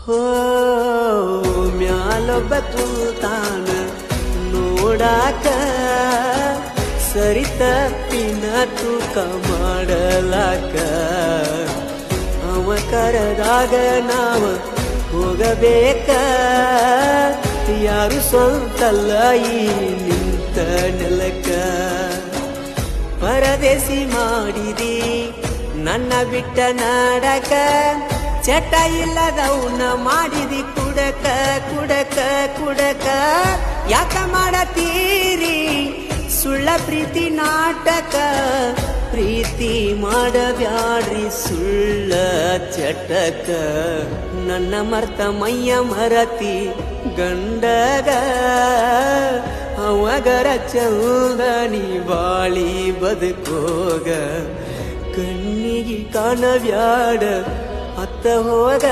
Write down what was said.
ಹೋ ಮ್ಯಾಲೊಬ್ಬ ಕೂತಾನ ನೋಡಾಕ ಸರಿ ತಪ್ಪಿನ ತೂಕ ಮಾಡಲಾಕ ಅವ ಕರೆದಾಗ ನಾವ ಹೋಗಬೇಕ ಯಾರು ಸ್ವಂತಲ್ಲ ಈ ನಿಂತ ನೆಲಕ ಪರದೇಸಿ ಮಾಡಿದಿ ನನ್ನ ಬಿಟ್ಟ ನಾಡಕ ಚಟ ಇಲ್ಲದವನ್ನ ಮಾಡಿದಿ ಕುಡಕ ಕುಡಕ ಕುಡಕ ಯಾಕ ಮಾಡತೀರಿ ಸುಳ್ಳ ಪ್ರೀತಿ ನಾಟಕ ಪ್ರೀತಿ ಮಾಡಬ್ಯಾಡ್ರಿ ಸುಳ್ಳ ಚಟಕ ನನ್ನ ಮರ್ತ ಮೈಯ ಮರತಿ ಗಂಡಗ ಅವಗರ ಚಂದ ನೀ ಬಾಳಿ ಬದುಕೋಗ ಕಣ್ಣಿಗೆ ಕಾಣಬ್ಯಾಡ ಅತ್ತ ಹೋಗ